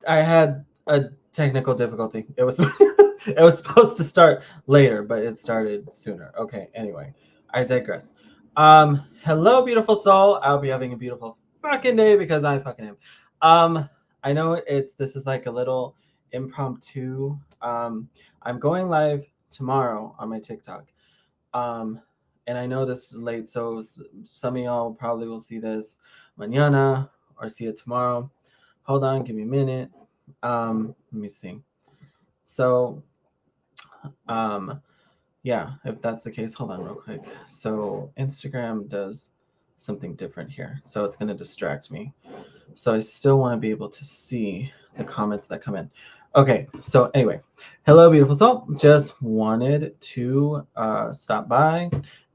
I had a technical difficulty. It was it was supposed to start later, but it started sooner. Okay, anyway, I digress. Hello, beautiful soul. I'll be having a beautiful fucking day because I fucking am. I know this is like a little impromptu. I'm going live tomorrow on my TikTok. Um, and I know this is late, so some of y'all probably will see this mañana or see it tomorrow. Hold on, give me a minute. Let me see. So, um, yeah, if that's the case, hold on real quick. So Instagram does something different here, so it's gonna distract me. So I still want to be able to see the comments that come in. Okay, so anyway, hello, beautiful soul. Just wanted to stop by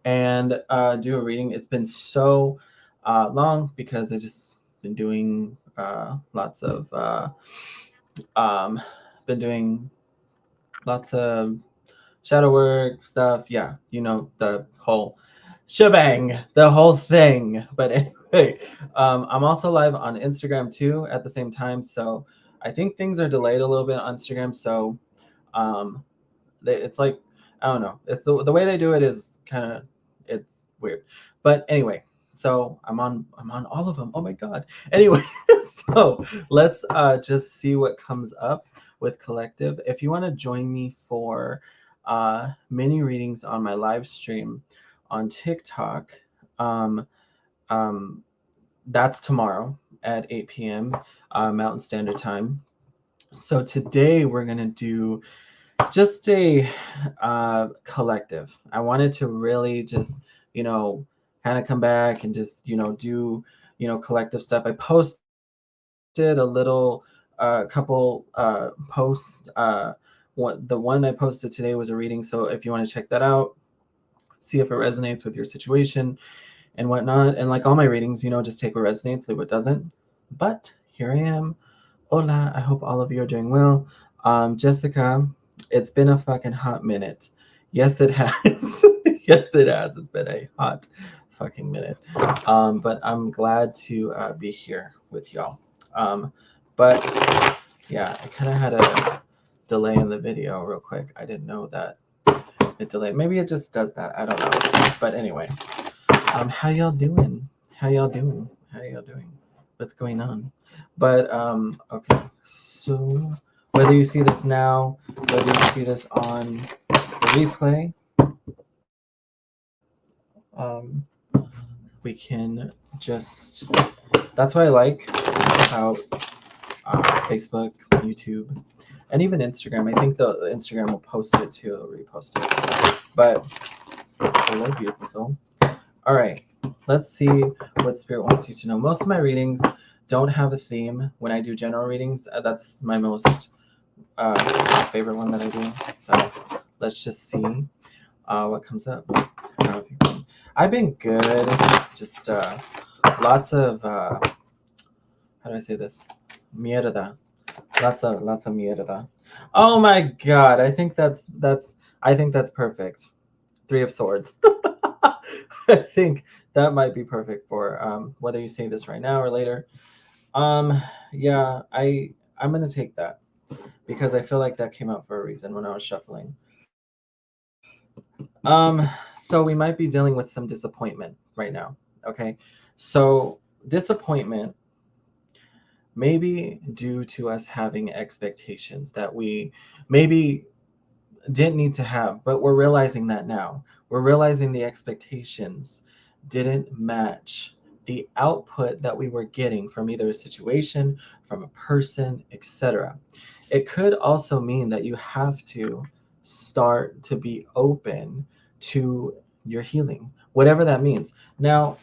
and do a reading. It's been so long because I just been doing lots of um, been doing lots of shadow work stuff. Yeah, you know, the whole shebang, the whole thing. But anyway, I'm also live on Instagram too at the same time. So I think things are delayed a little bit on Instagram. So um, it's like, I don't know. It's the way they do it is kind of, it's weird. But anyway, so I'm on all of them. Oh my god. Anyway, so let's just see what comes up with Collective. If you want to join me for mini readings on my live stream on TikTok, um, um, that's tomorrow at 8 p.m. Mountain Standard Time. So today we're gonna do just a collective. I wanted to really just, you know, kind of come back and just, do, collective stuff. I posted a little, couple posts. The one I posted today was a reading. So if you want to check that out, see if it resonates with your situation and whatnot. And like all my readings, just take what resonates, leave what doesn't. But here I am. Hola, I hope all of you are doing well. Jessica, it's been a fucking hot minute. Yes, it has. Yes, it has. It's been a hot fucking minute. But I'm glad to be here with y'all. But yeah, I kind of had a delay in the video real quick. I didn't know that it delayed. Maybe it just does that. I don't know. But anyway, how y'all doing? How y'all doing? How y'all doing? What's going on? But okay. So whether you see this now, whether you see this on the replay, um, we can just. That's what I like about Facebook, YouTube, and even Instagram. I think the Instagram will post it too, repost it. But hello, beautiful soul. All right, let's see what Spirit wants you to know. Most of my readings don't have a theme. When I do general readings, that's my most favorite one that I do. So let's just see what comes up. How have you been? I've been good. Just lots of how do I say this? Mierda. Lots of mierda. Oh my god! I think that's perfect. Three of Swords. I think that might be perfect for whether you say this right now or later. Um, yeah, I'm gonna take that because I feel like that came out for a reason when I was shuffling. So we might be dealing with some disappointment right now. Okay, so disappointment maybe due to us having expectations that we maybe didn't need to have, but we're realizing that now. We're realizing the expectations didn't match the output that we were getting from either a situation, from a person, etc. It could also mean that you have to start to be open to your healing, whatever that means. Now,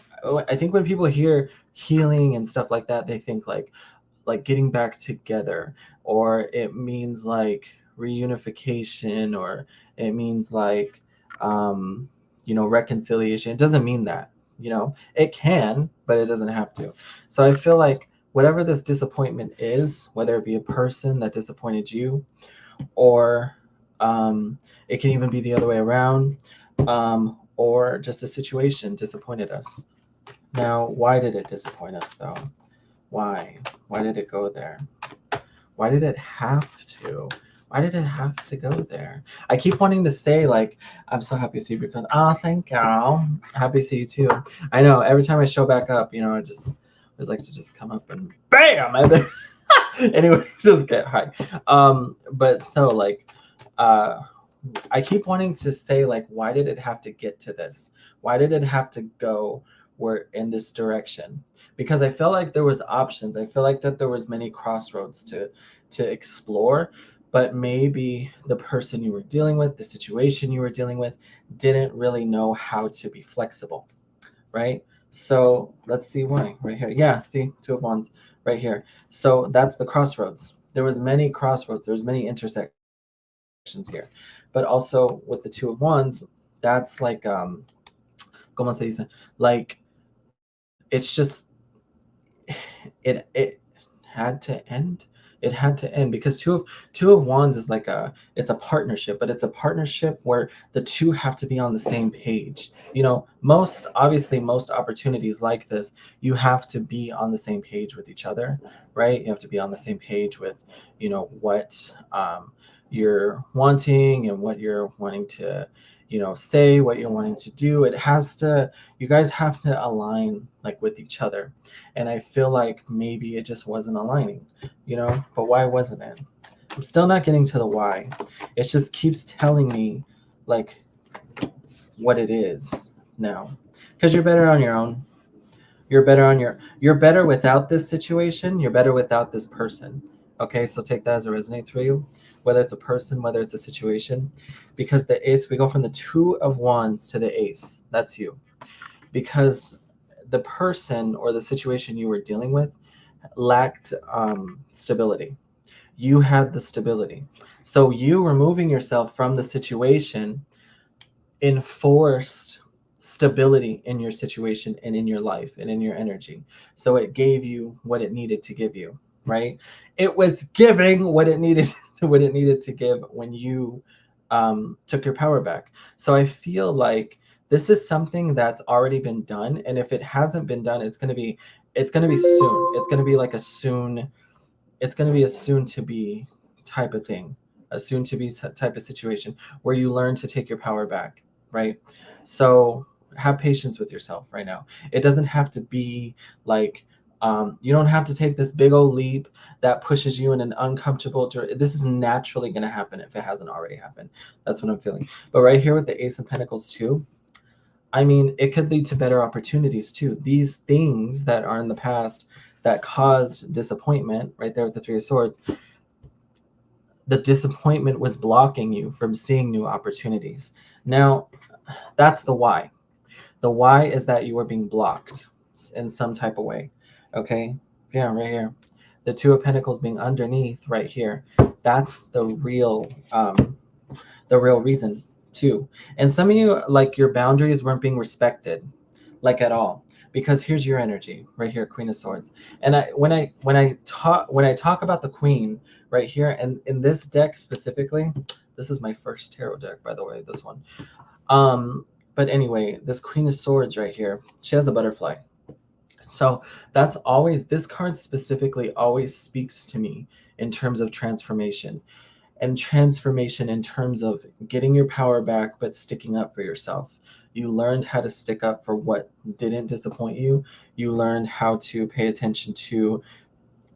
I think when people hear healing and stuff like that, they think like getting back together, or it means like reunification, or it means like reconciliation. It doesn't mean that. It can, but it doesn't have to. So I feel like whatever this disappointment is, whether it be a person that disappointed you, or it can even be the other way around, or just a situation disappointed us. Now, why did it disappoint us though? Why did it go there? Why did it have to? Why did it have to go there? I keep wanting to say, like, I'm so happy to see you, friend. Oh, thank you. Happy to see you too. I know every time I show back up, you know, I just always like to just come up and bam. And then anyway, just get high. But so like, I keep wanting to say, like, why did it have to get to this? Why did it have to go where in this direction? Because I felt like there was options. I feel like that there was many crossroads to explore, but maybe the person you were dealing with, the situation you were dealing with, didn't really know how to be flexible, right? So let's see why right here. Yeah, see, Two of Wands right here. So that's the crossroads. There was many crossroads. There was many intersections here, but also with the Two of Wands, that's like como se dice, like it's just it had to end. It had to end because two of wands is like it's a partnership, but it's a partnership where the two have to be on the same page. You know, most opportunities like this, you have to be on the same page with each other, right? You have to be on the same page with, you know, what you're wanting and what you're wanting to, you know, say, what you're wanting to do. It has to, you guys have to align like with each other. And I feel like maybe it just wasn't aligning, you know. But why wasn't it? I'm still not getting to the why. It just keeps telling me like what it is now, because you're better on your own. You're better without this situation. You're better without this person. Okay, so take that as it resonates for you, whether it's a person, whether it's a situation. Because the ace, we go from the Two of Wands to the ace. That's you. Because the person or the situation you were dealing with lacked stability. You had the stability. So you removing yourself from the situation enforced stability in your situation and in your life and in your energy. So it gave you what it needed to give you, right? It was giving what it needed to what it needed to give when you took your power back. So I feel like this is something that's already been done, and if it hasn't been done, it's gonna be soon. It's gonna be like a soon. It's gonna be a soon to be type of thing, a soon to be type of situation where you learn to take your power back, right? So have patience with yourself right now. It doesn't have to be like you don't have to take this big old leap that pushes you in an uncomfortable this is naturally going to happen if it hasn't already happened. That's what I'm feeling. But right here with the Ace of Pentacles too, I mean, it could lead to better opportunities too. These things that are in the past that caused disappointment, right there with the Three of Swords, the disappointment was blocking you from seeing new opportunities. Now, that's the why. The why is that you are being blocked in some type of way. Okay? Yeah, right here. The Two of Pentacles being underneath right here. That's the real reason too. And some of you, like, your boundaries weren't being respected, like, at all. Because here's your energy right here, Queen of Swords. And when I talk about the Queen right here, and in this deck specifically, this is my first tarot deck, by the way, this one. But anyway, this Queen of Swords right here, she has a butterfly. So that's always, this card specifically always speaks to me in terms of transformation, and transformation in terms of getting your power back, but sticking up for yourself. You learned how to stick up for what didn't disappoint you. You learned how to pay attention to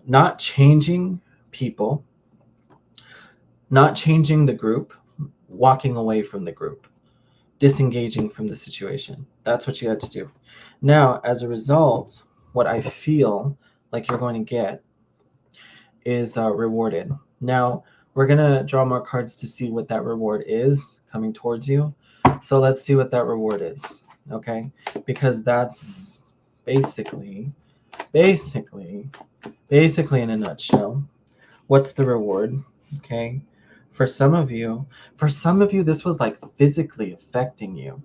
not changing people, not changing the group, walking away from the group, disengaging from the situation. That's what you had to do. Now, as a result, what I feel like you're going to get is rewarded. Now, we're going to draw more cards to see what that reward is coming towards you. So let's see what that reward is, okay? Because that's basically in a nutshell, what's the reward, okay? For some of you, this was like physically affecting you,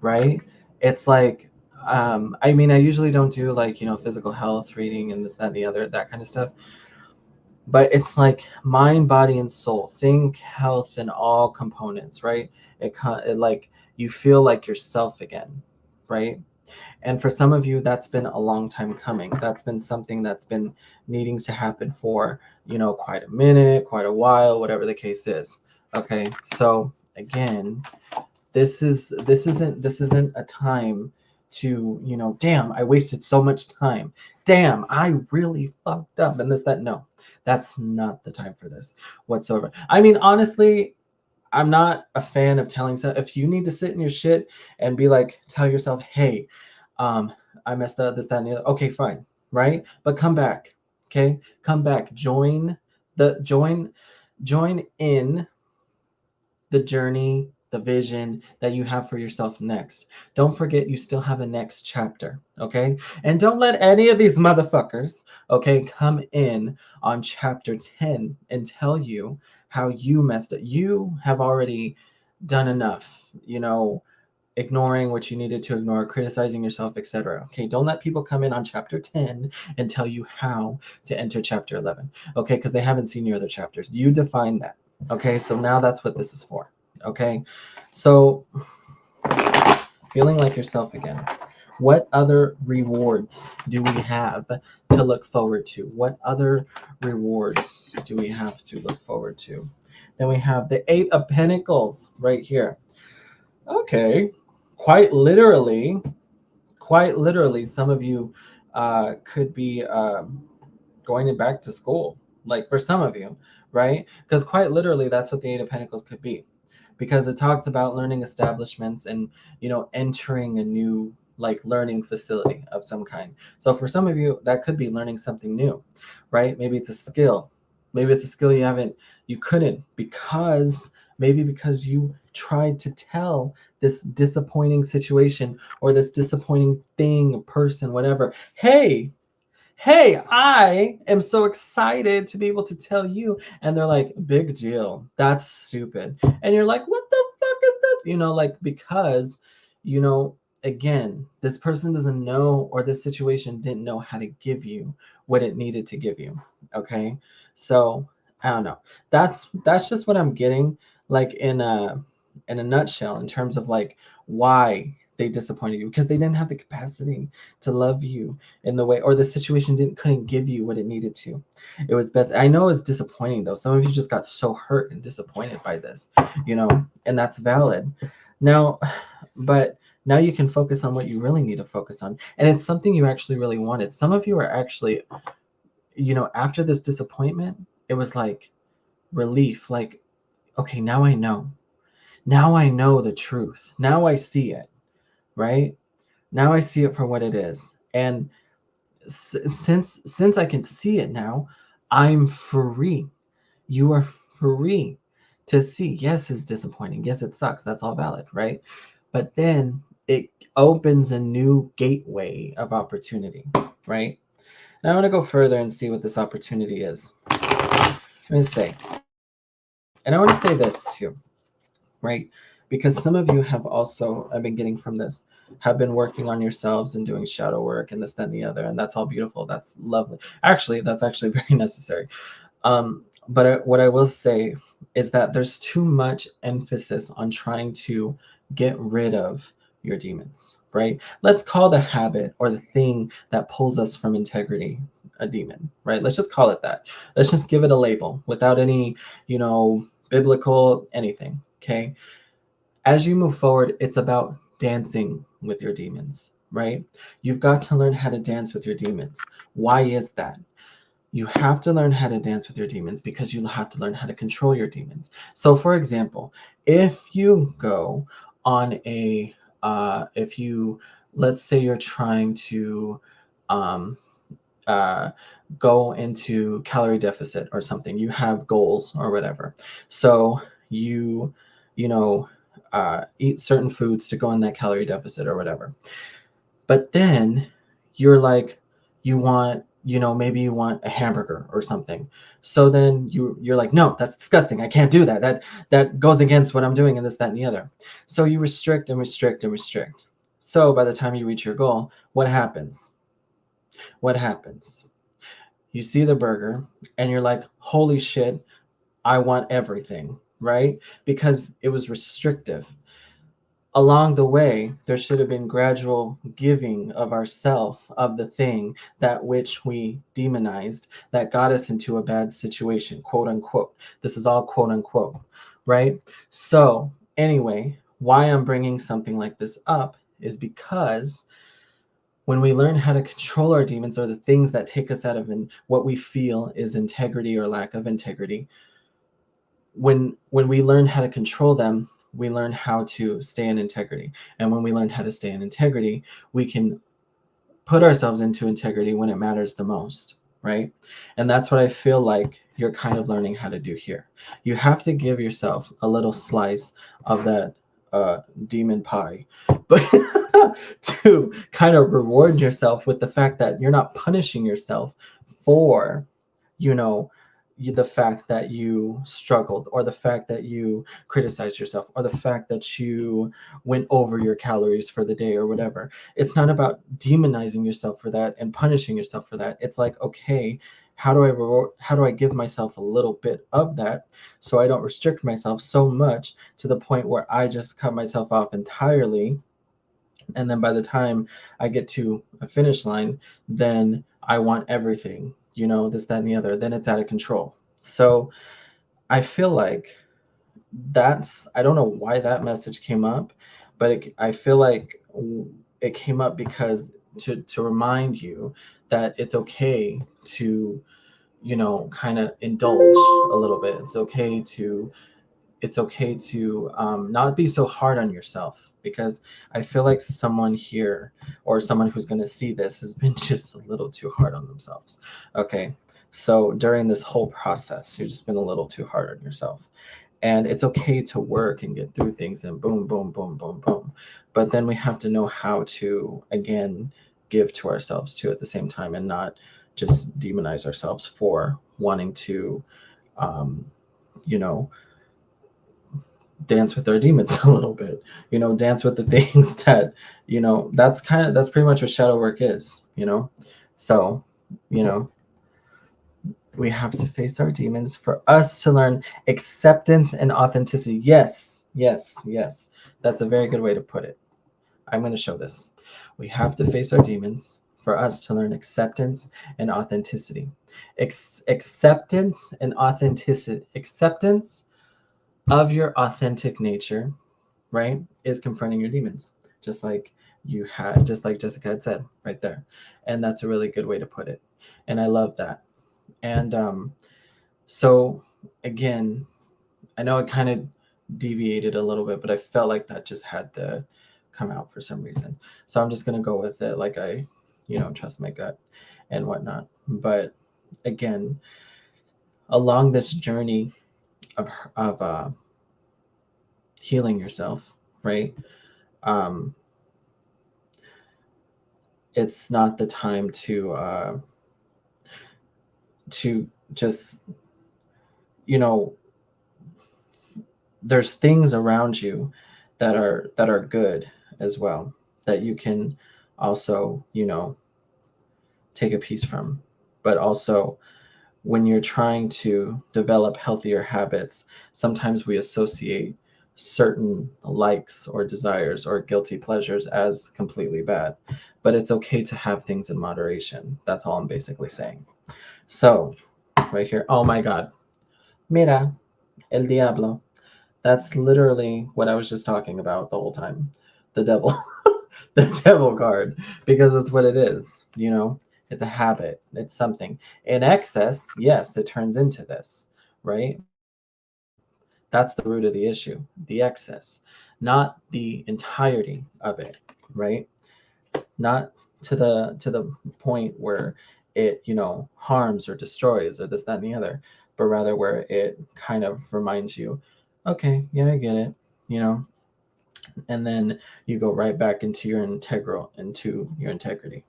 right? It's like, I mean, I usually don't do like, you know, physical health reading and this, that, and the other, that kind of stuff. But it's like mind, body, and soul. Think health in all components, right? It like you feel like yourself again, right? And for some of you, that's been a long time coming. That's been something that's been needing to happen for, quite a minute, quite a while, whatever the case is. Okay. So again, this isn't a time to, damn, I wasted so much time. Damn, I really fucked up and this, that. No, that's not the time for this whatsoever. I mean, honestly, I'm not a fan of telling some. If you need to sit in your shit and be like, tell yourself, hey, um, I messed up, this, that, and the other. Okay, fine, right? But come back, okay? Come back. Join in the journey, the vision that you have for yourself next. Don't forget you still have a next chapter, okay? And don't let any of these motherfuckers, okay, come in on chapter 10 and tell you how you messed up. You have already done enough, ignoring what you needed to ignore, criticizing yourself, etc. Okay, don't let people come in on chapter 10 and tell you how to enter chapter 11, okay? Because they haven't seen your other chapters. You define that. Okay, so now that's what this is for. Okay, so feeling like yourself again. What other rewards do we have to look forward to? What other rewards do we have to look forward to? Then we have the Eight of Pentacles right here. Okay, quite literally, some of you could be going back to school, like for some of you, right? Because quite literally, that's what the Eight of Pentacles could be, because it talks about learning establishments and entering a new like learning facility of some kind. So for some of you, that could be learning something new, right? Maybe it's a skill. Maybe it's a skill you couldn't because you tried to tell this disappointing situation or this disappointing thing, person, whatever, hey, I am so excited to be able to tell you. And they're like, big deal. That's stupid. And you're like, what the fuck is that? Because, you know, again, this person doesn't know, or this situation didn't know how to give you what it needed to give you. Okay. So I don't know. That's just what I'm getting, like in a nutshell, in terms of like why they disappointed you, because they didn't have the capacity to love you in the way, or the situation couldn't give you what it needed to. It was best. I know it's disappointing though. Some of you just got so hurt and disappointed by this, and that's valid. Now, but now you can focus on what you really need to focus on, and it's something you actually really wanted. Some of you are actually, after this disappointment, it was like relief, like, okay, now I know. Now I know the truth. Now I see it, right? Now I see it for what it is. And since I can see it now, I'm free. You are free to see. Yes, it's disappointing. Yes, it sucks. That's all valid, right? But then it opens a new gateway of opportunity, right? Now I want to go further and see what this opportunity is. I'm going to say, and I want to say this too, right? Because some of you have also, I've been getting from this, have been working on yourselves and doing shadow work and this, that, and the other. And that's all beautiful. That's lovely. Actually, that's actually very necessary. But what I will say is that there's too much emphasis on trying to get rid of your demons, right? Let's call the habit or the thing that pulls us from integrity a demon, right? Let's just call it that. Let's just give it a label without any, biblical anything, okay? As you move forward, it's about dancing with your demons, right? You've got to learn how to dance with your demons. Why is that? You have to learn how to dance with your demons because you have to learn how to control your demons. So, for example, if you go on let's say you're trying to um, uh, go into calorie deficit or something, you have goals or whatever. So you know, eat certain foods to go in that calorie deficit or whatever. But then you're like, maybe you want a hamburger or something. So then you're like, no, that's disgusting. I can't do that. That goes against what I'm doing and this, that, and the other. So you restrict and restrict and restrict. So by the time you reach your goal, what happens? What happens? You see the burger and you're like, holy shit, I want everything, right? Because it was restrictive. Along the way, there should have been gradual giving of ourself, of the thing that which we demonized, that got us into a bad situation, quote unquote. This is all quote unquote, right? So, anyway, why I'm bringing something like this up is because when we learn how to control our demons, or the things that take us out of what we feel is integrity or lack of integrity, when we learn how to control them, we learn how to stay in integrity. And when we learn how to stay in integrity, we can put ourselves into integrity when it matters the most, right? And that's what I feel like you're kind of learning how to do here. You have to give yourself a little slice of that demon pie, but to kind of reward yourself with the fact that you're not punishing yourself for, you know, the fact that you struggled, or the fact that you criticized yourself, or the fact that you went over your calories for the day, or whatever. It's not about demonizing yourself for that and punishing yourself for that. It's like, okay, how do I give myself a little bit of that, so I don't restrict myself so much to the point where I just cut myself off entirely, and then by the time I get to a finish line, then I want everything, this, that, and the other. Then it's out of control. So I feel like I don't know why that message came up, but I feel like it came up because to remind you that it's okay to, kind of indulge a little bit. It's okay to not be so hard on yourself, because I feel like someone here, or someone who's going to see this, has been just a little too hard on themselves. Okay. So during this whole process, you've just been a little too hard on yourself. And it's okay to work and get through things and boom, boom, boom, boom, boom. But then we have to know how to, again, give to ourselves too at the same time, and not just demonize ourselves for wanting to, um, you know, dance with our demons a little bit, dance with the things that, that's pretty much what shadow work is. So, you know we have to face our demons for us to learn acceptance and authenticity. Yes, yes, yes, that's a very good way to put it. I'm going to show this. We have to face our demons for us to learn acceptance and authenticity. Acceptance and authenticity. Acceptance of your authentic nature, right, is confronting your demons, just like Jessica had said right there. And that's a really good way to put it. And I love that. And so again, I know it kind of deviated a little bit, but I felt like that just had to come out for some reason. So I'm just going to go with it, like I, trust my gut and whatnot. But again, along this journey of healing yourself, right? It's not the time to just, there's things around you that are good as well, that you can also, take a piece from. But also, when you're trying to develop healthier habits, sometimes we associate certain likes or desires or guilty pleasures as completely bad. But it's okay to have things in moderation. That's all I'm basically saying. So, right here, oh my God, mira, el diablo. That's literally what I was just talking about the whole time. The devil. The devil card. Because it's what it is, It's a habit. It's something. In excess, yes, it turns into this, right? That's the root of the issue. The excess. Not the entirety of it, right? Not to the point where it, harms or destroys or this, that, and the other, but rather where it kind of reminds you, okay, yeah, I get it, and then you go right back into your integrity.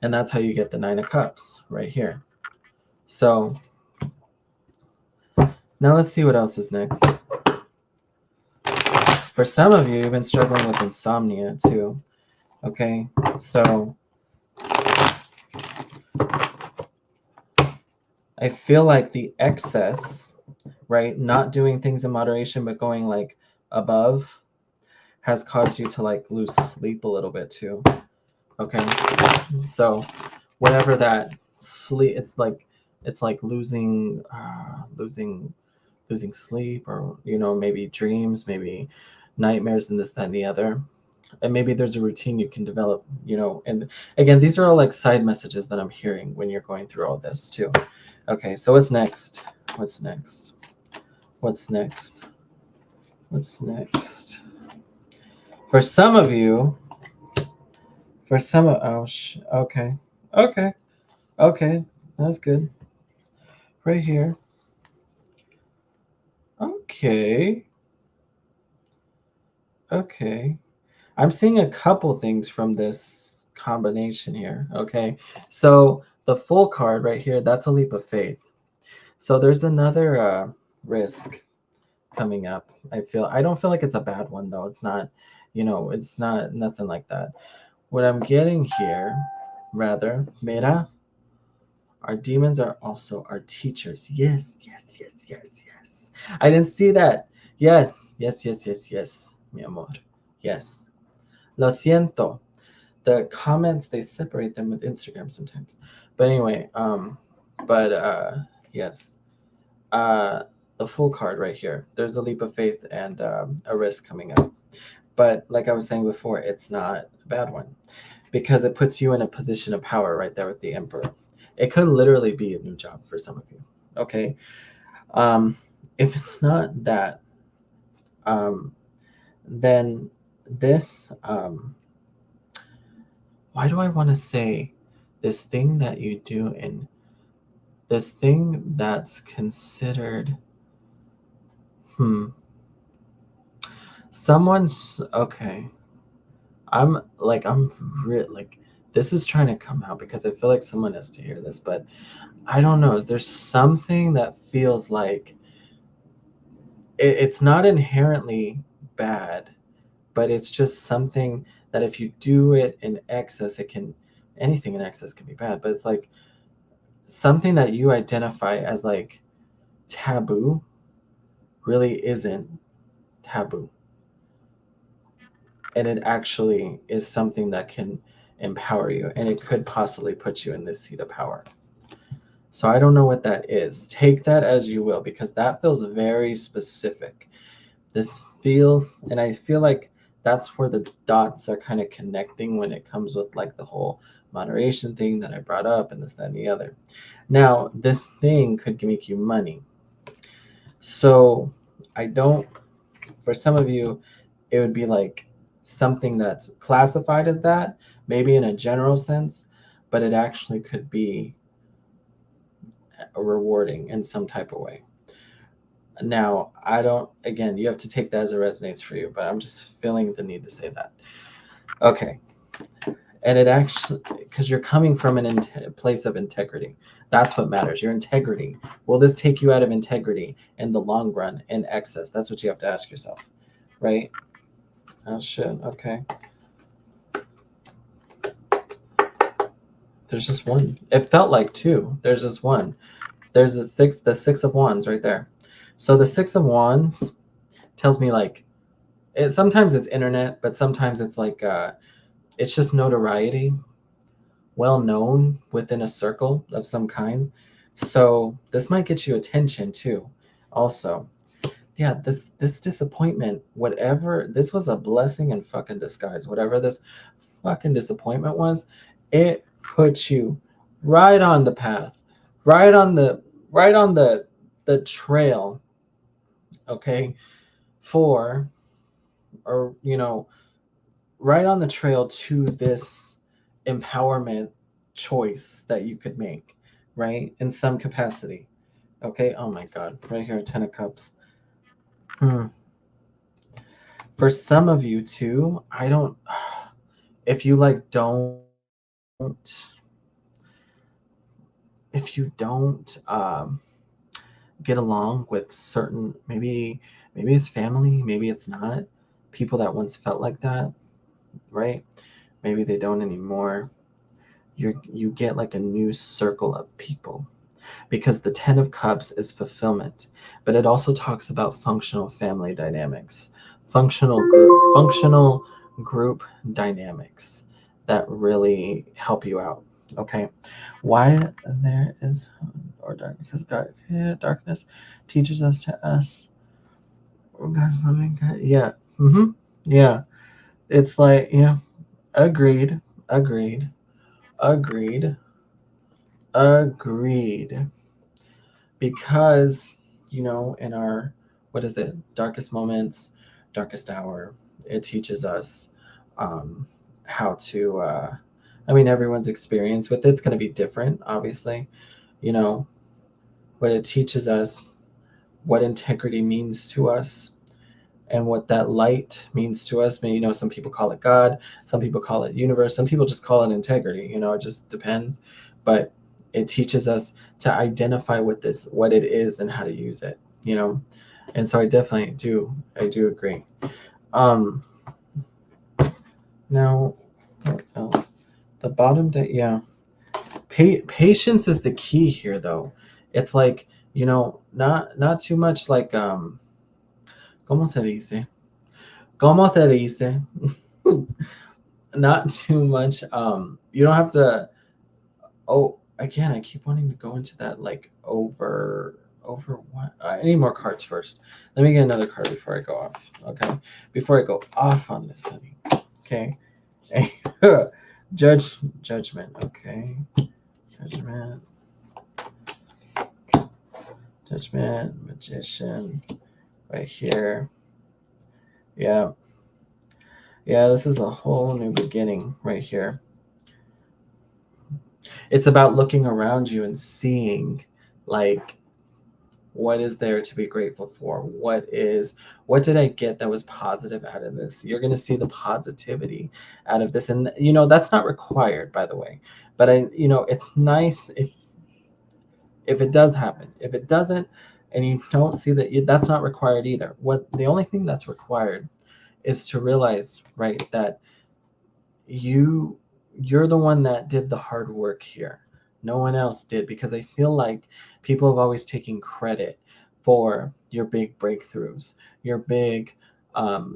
And that's how you get the 9 of Cups right here. So now let's see what else is next. For some of you, you've been struggling with insomnia too. Okay, so I feel like the excess, right, not doing things in moderation, but going like above, has caused you to like lose sleep a little bit too. Okay. So whatever that sleep, it's like losing sleep, or maybe dreams, maybe nightmares, and this, that, and the other. And maybe there's a routine you can develop, and again, these are all like side messages that I'm hearing when you're going through all this too. Okay, so what's next? What's next? What's next? What's next? For some of you, okay, okay, okay, that's good. Right here. Okay, okay. I'm seeing a couple things from this combination here. Okay, so the full card right here, that's a leap of faith. So there's another risk coming up. I don't feel like it's a bad one though. It's not, it's not nothing like that. What I'm getting here, rather, mira, our demons are also our teachers. Yes, yes, yes, yes, yes. I didn't see that. Yes, yes, yes, yes, yes, mi amor. Yes. Lo siento. The comments, they separate them with Instagram sometimes. But anyway, but yes. Uh the full card right here. There's a leap of faith and a risk coming up. But like I was saying before, it's not a bad one because it puts you in a position of power right there with the Emperor. It could literally be a new job for some of you. Okay. If it's not that, then this, why do I want to say this thing that you do in this thing that's considered, someone's okay. I'm like, this is trying to come out because I feel like someone has to hear this, but I don't know. Is there something that feels like it's not inherently bad, but it's just something that if you do it in excess, anything in excess can be bad, but it's like something that you identify as like taboo really isn't taboo. And it actually is something that can empower you, and it could possibly put you in this seat of power. So I don't know what that is. Take that as you will, because that feels very specific. This feels, and I feel like that's where the dots are kind of connecting when it comes with like the whole moderation thing that I brought up and this, that, and the other. Now, this thing could make you money. So I don't, for some of you, it would be like something that's classified as that, maybe in a general sense, but it actually could be rewarding in some type of way. Now, I don't, again, you have to take that as it resonates for you, but I'm just feeling the need to say that. Okay. And it actually, because you're coming from a place of integrity. That's what matters, your integrity. Will this take you out of integrity in the long run, in excess? That's what you have to ask yourself, right? Oh, shit. Okay. There's just one. It felt like two. There's just one. There's the six of wands right there. So the six of wands tells me like sometimes it's internet, but sometimes it's like it's just notoriety, well known within a circle of some kind. So this might get you attention too. Also, yeah, this disappointment, whatever, this was a blessing in fucking disguise. Whatever this fucking disappointment was, it put you right on the path, right on the trail, okay, for, or right on the trail to this empowerment choice that you could make, right, in some capacity. Okay. Oh my god, right here, 10 of cups. For some of you too, I don't, if you like don't, if you don't get along with certain, maybe it's family, maybe it's not, people that once felt like that, right? Maybe they don't anymore. You get like a new circle of people, because the 10 of cups is fulfillment, but it also talks about functional family dynamics, functional group dynamics that really help you out. Okay, why there is or dark because darkness teaches us to us. Yeah. Mm-hmm. Yeah. It's like yeah. Agreed. Agreed. Agreed. Agreed. Because in our what is it darkest moments, darkest hour, it teaches us um, how to. I mean, everyone's experience with it's going to be different, obviously, you know, but it teaches us what integrity means to us and what that light means to us. I mean, some people call it God, some people call it universe, some people just call it integrity. It just depends. But it teaches us to identify what it is and how to use it. And so I do agree. Um, Now, what else? The bottom that yeah, patience is the key here, though. It's like not too much like ¿cómo se dice? ¿Cómo se dice? Not too much. You don't have to. Oh, again, I keep wanting to go into that like over what? I need more cards first. Let me get another card before I go off. Okay, before I go off on this, honey. Okay. Judgment. Okay. Judgment. Judgment. Magician. Right here. Yeah. Yeah, this is a whole new beginning right here. It's about looking around you and seeing like what is there to be grateful for? What did I get that was positive out of this? You're going to see the positivity out of this. And that's not required, by the way. But it's nice if it does happen. If it doesn't and you don't see that's not required either. The only thing that's required is to realize, right, that you're the one that did the hard work here. No one else did, because I feel like people have always taken credit for your big breakthroughs, your big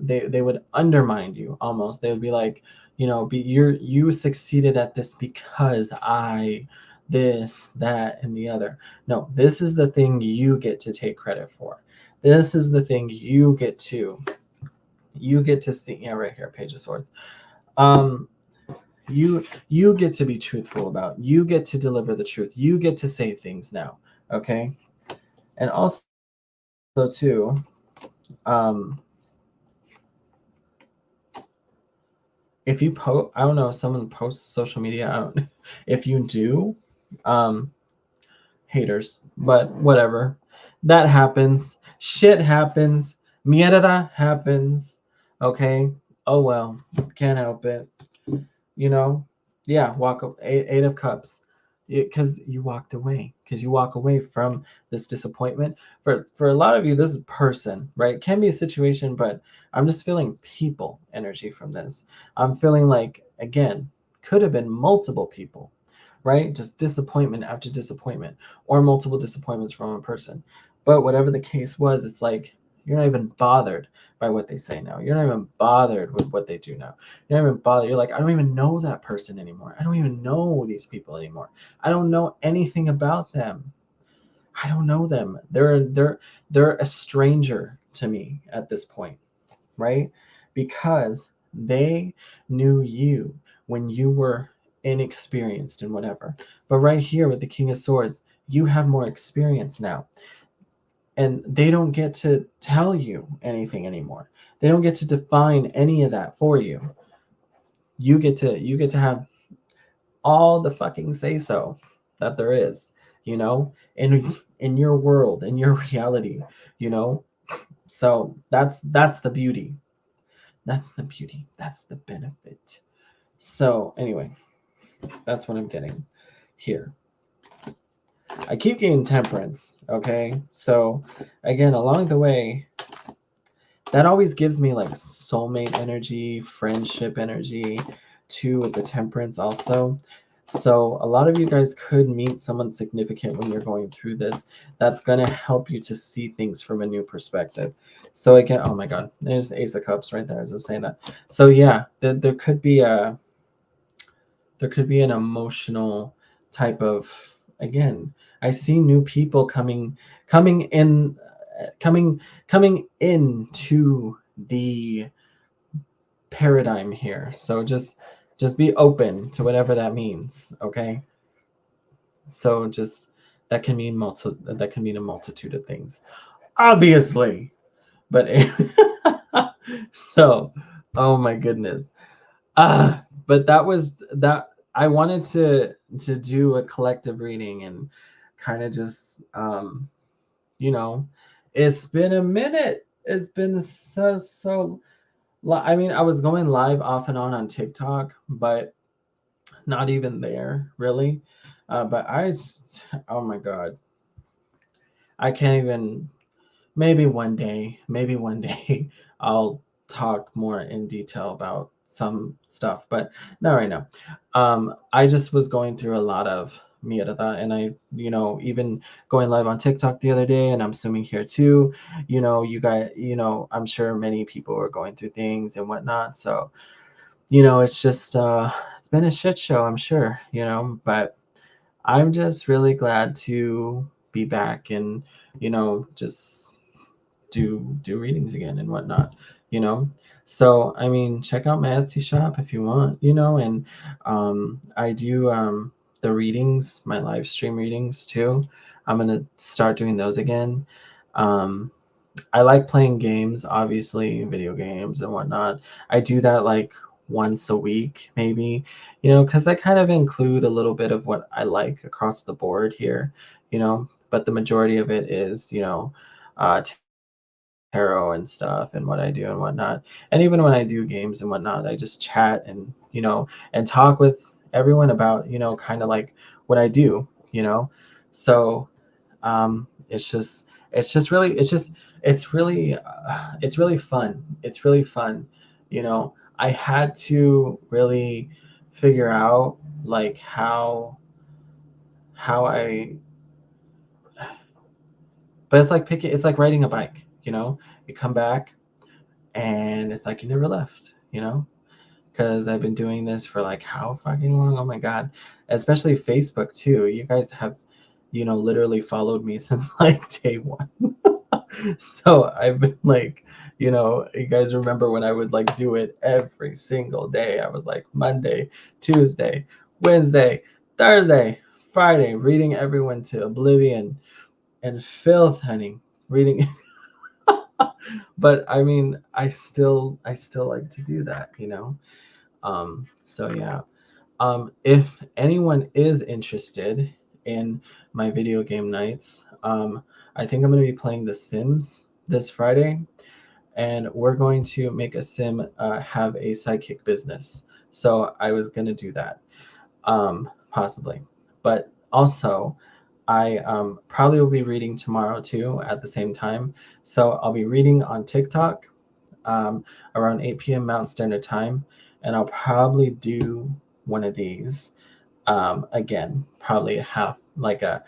they would undermine you almost. They would be like, you succeeded at this because I this, that, and the other. No, this is the thing you get to take credit for. This is the thing you get to see. Yeah, right here, Page of Swords. Um, you get to be truthful about. You get to deliver the truth. You get to say things now. Okay, and also too, um, if you post, I don't know, someone posts social media. I don't. If you do, um, haters, but whatever. That happens. Shit happens. Mierda happens. Okay. Oh well. Can't help it. You know. Yeah. Eight of Cups. Because you walked away. Because you walk away from this disappointment. For a lot of you, this is person, right? It can be a situation, but I'm just feeling people energy from this. I'm feeling like, again, could have been multiple people, right? Just disappointment after disappointment, or multiple disappointments from one person. But whatever the case was, it's like you're not even bothered by what they say now. You're not even bothered with what they do now. You're not even bothered. You're like, I don't even know that person anymore. I don't even know these people anymore. I don't know anything about them. I don't know them. They're a stranger to me at this point, right? Because they knew you when you were inexperienced and whatever. But right here with the King of Swords, you have more experience now. And they don't get to tell you anything anymore. They don't get to define any of that for you. You get to have all the fucking say so that there is, in your world, in your reality, you know. So that's the beauty. That's the beauty. That's the benefit. So anyway, that's what I'm getting here. I keep getting Temperance, okay? So again, along the way, that always gives me like soulmate energy, friendship energy, too, with the Temperance also. So a lot of you guys could meet someone significant when you're going through this. That's going to help you to see things from a new perspective. So again, oh my God, there's Ace of Cups right there as I'm saying that. So yeah, there could be an emotional type of, again, I see new people coming in coming into the paradigm here. So just be open to whatever that means, okay? So just that can mean a multitude of things, obviously. But so, oh my goodness. But that was that. I wanted to do a collective reading and kind of just you know, it's been a minute. It's been so. I mean, I was going live off and on TikTok, but not even there really. But oh my God, I can't even. Maybe one day, I'll talk more in detail about some stuff, but not right now. I just was going through a lot of mierda, and I, even going live on TikTok the other day, and I'm assuming here too, you guys, I'm sure many people are going through things and whatnot. So, it's just, it's been a shit show, I'm sure, but I'm just really glad to be back and, just do readings again and whatnot, you know. So I mean, check out my Etsy shop if you want, and I do the readings, my live stream readings too. I'm gonna start doing those again. um I like playing games, obviously, video games and whatnot. I do that like once a week, maybe, because I kind of include a little bit of what I like across the board here, but the majority of it is, tarot and stuff and what I do and whatnot. And even when I do games and whatnot, I just chat and, and talk with everyone about, kind of like what I do, So it's just, it's really, it's really fun. It's really fun. I had to really figure out like how I, but it's like riding a bike, you come back and it's like you never left, because I've been doing this for like how fucking long? Oh my God. Especially Facebook too. You guys have, literally followed me since like day one. So I've been like, you guys remember when I would like do it every single day. I was like Monday, Tuesday, Wednesday, Thursday, Friday, reading everyone to oblivion and filth, honey. Reading but I mean, I still like to do that, so yeah. If anyone is interested in my video game nights, I think I'm going to be playing The Sims this Friday, and we're going to make a sim have a sidekick business. So I was going to do that, possibly. But also, I probably will be reading tomorrow too at the same time. So I'll be reading on TikTok around 8 p.m. Mountain Standard Time, and I'll probably do one of these again, probably half like a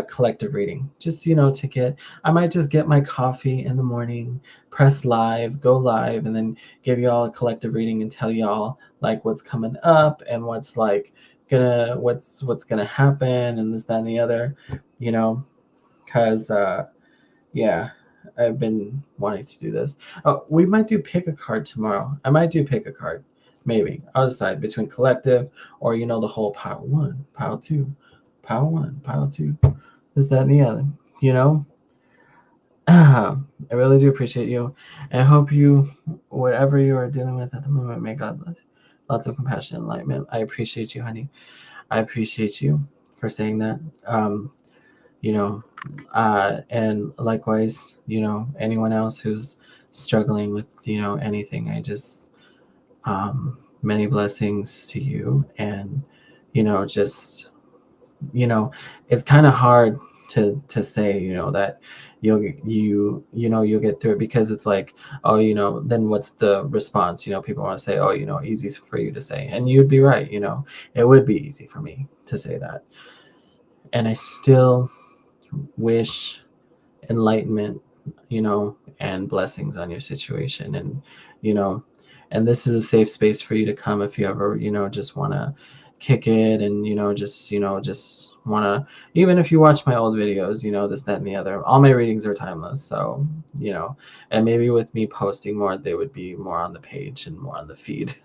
collective reading, just to get. I might just get my coffee in the morning, press live, go live, and then give y'all a collective reading and tell y'all like what's coming up and what's like what's gonna happen and this, that, and the other, because yeah, I've been wanting to do this. Oh, we might do pick a card tomorrow. I might do pick a card. Maybe. I'll decide between collective or, the whole pile one, pile two, pile one, pile two, this, that, and the other, you know? I really do appreciate you. And I hope you, whatever you are dealing with at the moment, may God bless you. Lots of compassion and enlightenment. I appreciate you, honey. I appreciate you for saying that. You know, and likewise, anyone else who's struggling with, anything, I just, many blessings to you. And, just, it's kind of hard. to say, you know, that you'll get through it, because it's like, oh, you know, then what's the response? You know, people want to say, oh, you know, easy for you to say, and you'd be right. You know, it would be easy for me to say that, and I still wish enlightenment, you know, and blessings on your situation. And, you know, and this is a safe space for you to come if you ever, you know, just want to kick it, and, you know, just want to, even if you watch my old videos, you know, this, that, and the other, all my readings are timeless. So, you know, and maybe with me posting more, they would be more on the page and more on the feed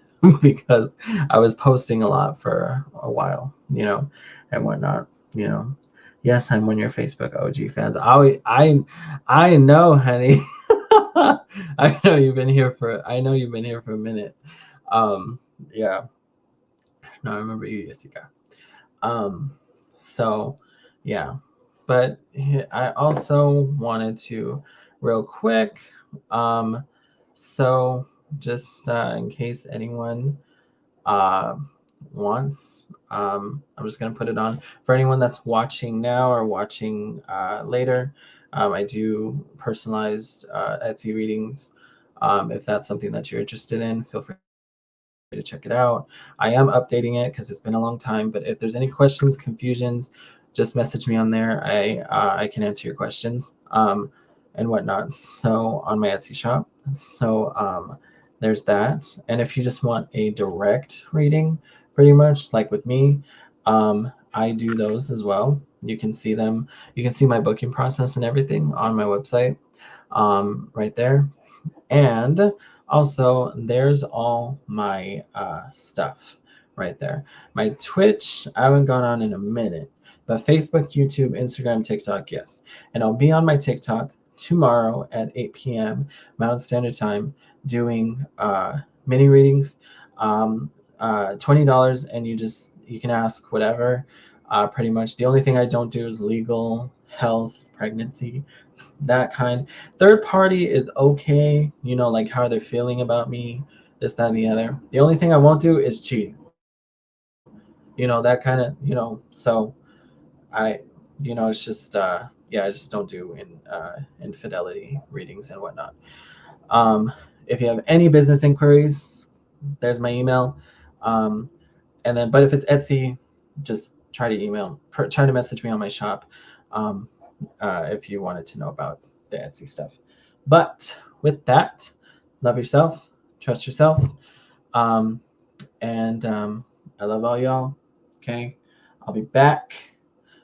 because I was posting a lot for a while, you know, and whatnot, you know. Yes, I'm one of your Facebook OG fans. I know, honey. I know you've been here for a minute. Um, yeah. No, I remember you, Jessica. Um, so yeah. But I also wanted to real quick. Um, so just in case anyone uh, wants. I'm just going to put it on for anyone that's watching now or watching later. I do personalized Etsy readings. If that's something that you're interested in, feel free to check it out. I am updating it because it's been a long time, but if there's any questions, confusions, just message me on there. I can answer your questions and whatnot. So on my Etsy shop. So there's that. And if you just want a direct reading, pretty much like with me, I do those as well. You can see them. You can see my booking process and everything on my website right there. And also, there's all my stuff right there. My Twitch, I haven't gone on in a minute, but Facebook, YouTube, Instagram, TikTok, yes. And I'll be on my TikTok tomorrow at 8 p.m. Mountain Standard Time doing mini readings. $20, and you can ask whatever. Pretty much the only thing I don't do is legal, health, pregnancy, that kind. Third party is okay, you know, like how they're feeling about me, this, that, and the other. The only thing I won't do is cheating, you know, that kind of, you know. So I, you know, it's just yeah, I just don't do infidelity readings and whatnot. um if you have any business inquiries, there's my email. And then, but if it's Etsy, just try to try to message me on my shop um, if you wanted to know about the Etsy stuff. But with that, love yourself, trust yourself, um, and I love all y'all. Okay, I'll be back.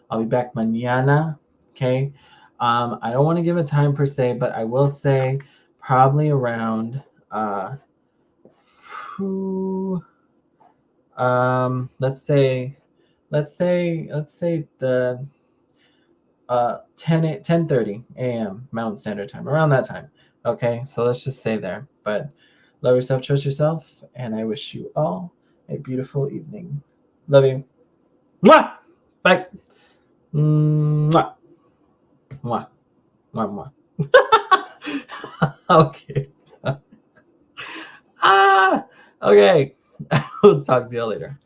I'll be back mañana. Okay, I don't want to give a time per se, but I will say probably around. Whew, let's say the 10:30 a.m. Mountain Standard Time, around that time. Okay, so let's just say there. But love yourself, trust yourself, and I wish you all a beautiful evening. Love you. Mwah! Bye. Mwah. Mwah. Mwah. Mwah. Okay. Okay. We'll talk to you later.